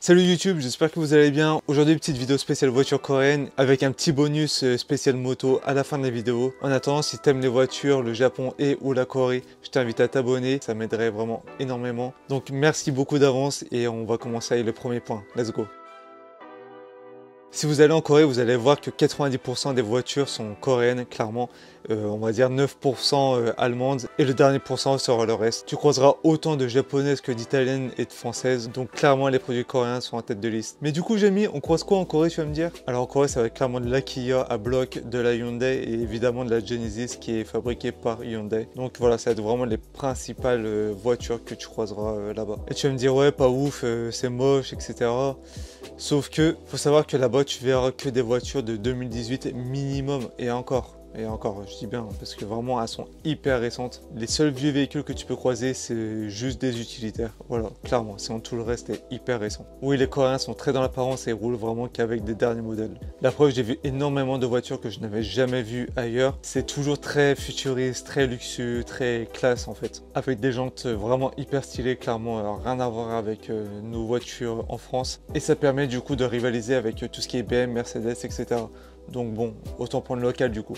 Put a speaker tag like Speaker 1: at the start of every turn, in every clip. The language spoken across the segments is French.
Speaker 1: Salut YouTube, j'espère que vous allez bien. Aujourd'hui, petite vidéo spéciale voiture coréenne avec un petit bonus spécial moto à la fin de la vidéo. En attendant, si t'aimes les voitures, le Japon et ou la Corée, je t'invite à t'abonner, ça m'aiderait vraiment énormément. Donc merci beaucoup d'avance et on va commencer avec le premier point. Let's go. Si vous allez en Corée, vous allez voir que 90% des voitures sont coréennes, clairement. On va dire 9% allemandes et le dernier pourcent sera le reste. Tu croiseras autant de japonaises que d'italiennes et de françaises. Donc clairement, les produits coréens sont en tête de liste. Mais du coup, Jamie, on croise quoi en Corée, tu vas me dire? Alors en Corée, ça va être clairement de la Kia à bloc, de la Hyundai et évidemment de la Genesis qui est fabriquée par Hyundai. Donc voilà, ça va être vraiment les principales voitures que tu croiseras là-bas. Et tu vas me dire, ouais, pas ouf, c'est moche, etc. Sauf que, faut savoir que là-bas, tu verras que des voitures de 2018 minimum et encore, je dis bien, parce que vraiment, elles sont hyper récentes. Les seuls vieux véhicules que tu peux croiser, c'est juste des utilitaires. Voilà, clairement, sinon tout le reste est hyper récent. Oui, les Coréens sont très dans l'apparence et roulent vraiment qu'avec des derniers modèles. La preuve, j'ai vu énormément de voitures que je n'avais jamais vues ailleurs. C'est toujours très futuriste, très luxueux, très classe en fait. Avec des jantes vraiment hyper stylées, clairement, rien à voir avec nos voitures en France. Et ça permet du coup de rivaliser avec tout ce qui est BM, Mercedes, etc. Donc bon, autant prendre le local du coup.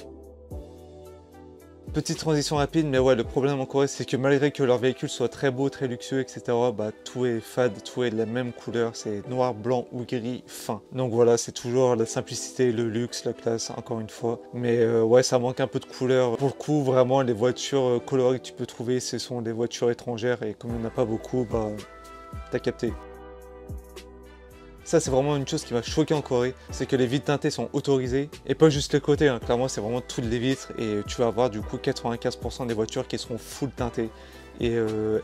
Speaker 1: Petite transition rapide, mais ouais, le problème en Corée, c'est que malgré que leurs véhicules soient très beaux, très luxueux, etc., bah tout est fade, tout est de la même couleur, c'est noir, blanc ou gris fin. Donc voilà, c'est toujours la simplicité, le luxe, la classe, encore une fois. Mais ouais, ça manque un peu de couleur. Pour le coup, vraiment, les voitures colorées que tu peux trouver, ce sont des voitures étrangères, et comme il n'y en a pas beaucoup, bah t'as capté. Ça, c'est vraiment une chose qui m'a choqué en Corée, c'est que les vitres teintées sont autorisées, et pas juste les côtés, hein. Clairement c'est vraiment toutes les vitres, et tu vas avoir du coup 95% des voitures qui seront full teintées. Et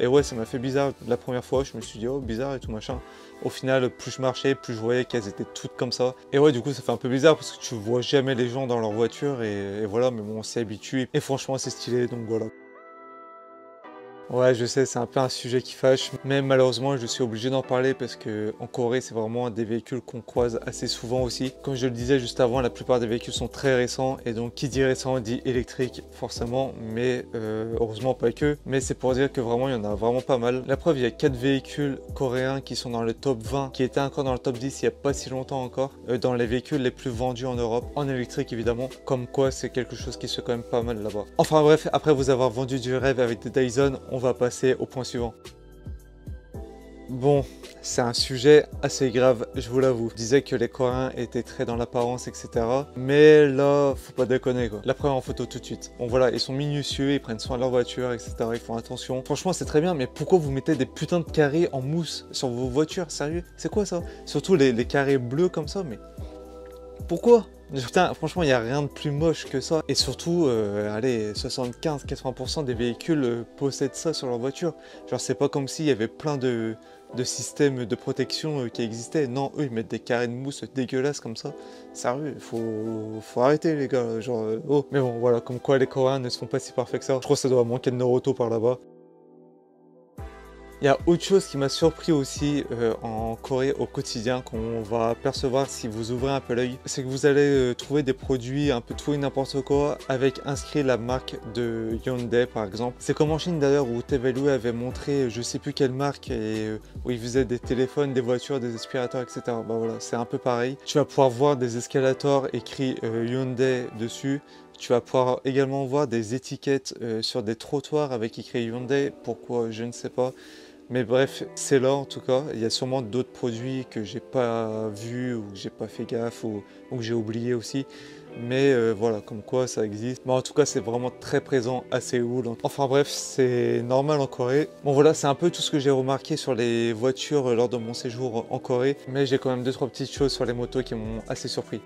Speaker 1: ouais, ça m'a fait bizarre la première fois, je me suis dit oh bizarre et tout machin. Au final, plus je marchais, plus je voyais qu'elles étaient toutes comme ça. Et ouais, du coup ça fait un peu bizarre parce que tu vois jamais les gens dans leur voiture, et voilà, mais bon, on s'y habitue, et franchement c'est stylé, donc voilà. Ouais, je sais, c'est un peu un sujet qui fâche, mais malheureusement, je suis obligé d'en parler parce que en Corée, c'est vraiment des véhicules qu'on croise assez souvent aussi. Comme je le disais juste avant, la plupart des véhicules sont très récents, et donc qui dit récent dit électrique forcément, mais heureusement pas que. Mais c'est pour dire que vraiment, il y en a vraiment pas mal. La preuve, il y a 4 véhicules coréens qui sont dans le top 20, qui étaient encore dans le top 10 il n'y a pas si longtemps encore, dans les véhicules les plus vendus en Europe, en électrique évidemment. Comme quoi, c'est quelque chose qui se fait quand même pas mal là-bas. Enfin bref, après vous avoir vendu du rêve avec des Dyson, on va passer au point suivant. Bon, c'est un sujet assez grave, je vous l'avoue. Je disais que les Coréens étaient très dans l'apparence, etc. Mais là, faut pas déconner quoi. La preuve en photo tout de suite. Bon voilà, ils sont minutieux, ils prennent soin de leur voiture, etc. Ils font attention. Franchement, c'est très bien, mais pourquoi vous mettez des putains de carrés en mousse sur vos voitures? Sérieux? C'est quoi ça? Surtout les carrés bleus comme ça, mais pourquoi? Putain, franchement, il n'y a rien de plus moche que ça. Et surtout, allez, 75-80% des véhicules possèdent ça sur leur voiture. Genre, c'est pas comme s'il y avait plein de systèmes de protection qui existaient. Non, eux, ils mettent des carrés de mousse dégueulasses comme ça. Sérieux, faut arrêter, les gars. Genre, oh. Mais bon, voilà, comme quoi les Coréens ne sont pas si parfaits que ça. Je crois que ça doit manquer de Naruto par là-bas. Il y a autre chose qui m'a surpris aussi en Corée au quotidien qu'on va apercevoir si vous ouvrez un peu l'œil, c'est que vous allez trouver des produits un peu tout et n'importe quoi avec inscrit la marque de Hyundai par exemple. C'est comme en Chine d'ailleurs où Tevalu avait montré je sais plus quelle marque et où ils faisaient des téléphones, des voitures, des aspirateurs, etc. Bah voilà, c'est un peu pareil. Tu vas pouvoir voir des escalators écrits Hyundai dessus. Tu vas pouvoir également voir des étiquettes sur des trottoirs avec écrit Hyundai. Pourquoi, je ne sais pas. Mais bref, c'est là en tout cas. Il y a sûrement d'autres produits que j'ai pas vus ou que j'ai pas fait gaffe ou que j'ai oublié aussi. Mais voilà, comme quoi ça existe. Mais en tout cas, c'est vraiment très présent à Séoul. Enfin bref, c'est normal en Corée. Bon voilà, c'est un peu tout ce que j'ai remarqué sur les voitures lors de mon séjour en Corée. Mais j'ai quand même 2-3 petites choses sur les motos qui m'ont assez surpris.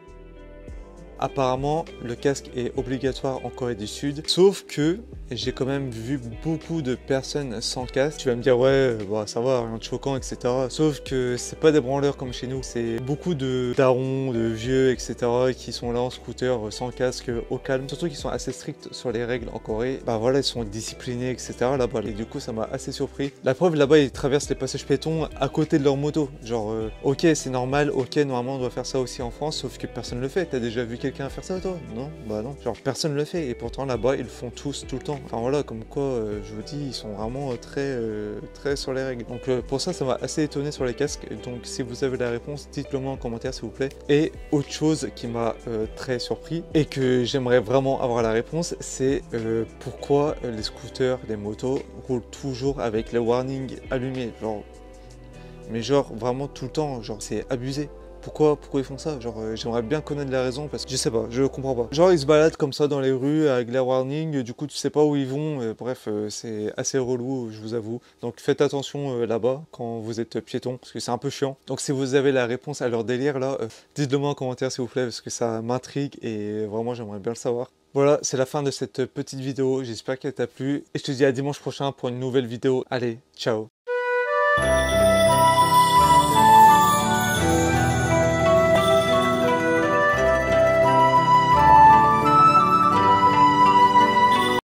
Speaker 1: Apparemment, le casque est obligatoire en Corée du Sud, sauf que j'ai quand même vu beaucoup de personnes sans casque. Tu vas me dire, ouais, bah, ça va, rien de choquant, etc. Sauf que c'est pas des branleurs comme chez nous, c'est beaucoup de darons, de vieux, etc. qui sont là en scooter sans casque au calme. Surtout qu'ils sont assez stricts sur les règles en Corée. Bah voilà, ils sont disciplinés, etc. là-bas. Et du coup, ça m'a assez surpris. La preuve, là-bas, ils traversent les passages piétons à côté de leur moto. Genre, ok, c'est normal, ok, normalement, on doit faire ça aussi en France, sauf que personne ne le fait. T'as déjà vu quelqu'un à faire ça toi? Non, bah non. Genre personne le fait et pourtant là-bas ils le font tous tout le temps. Enfin voilà, comme quoi je vous dis, ils sont vraiment très sur les règles. Donc pour ça m'a assez étonné sur les casques. Donc si vous avez la réponse, dites-le moi en commentaire s'il vous plaît. Et autre chose qui m'a très surpris et que j'aimerais vraiment avoir la réponse, c'est pourquoi les scooters, les motos roulent toujours avec les warnings allumés. Genre, mais genre vraiment tout le temps, genre c'est abusé. Pourquoi ils font ça? Genre j'aimerais bien connaître la raison parce que je sais pas, je comprends pas. Genre ils se baladent comme ça dans les rues avec les warnings, du coup tu sais pas où ils vont, bref c'est assez relou je vous avoue. Donc faites attention là-bas quand vous êtes piéton parce que c'est un peu chiant. Donc si vous avez la réponse à leur délire là, dites-le moi en commentaire s'il vous plaît parce que ça m'intrigue et vraiment j'aimerais bien le savoir. Voilà, c'est la fin de cette petite vidéo, j'espère qu'elle t'a plu et je te dis à dimanche prochain pour une nouvelle vidéo. Allez, ciao!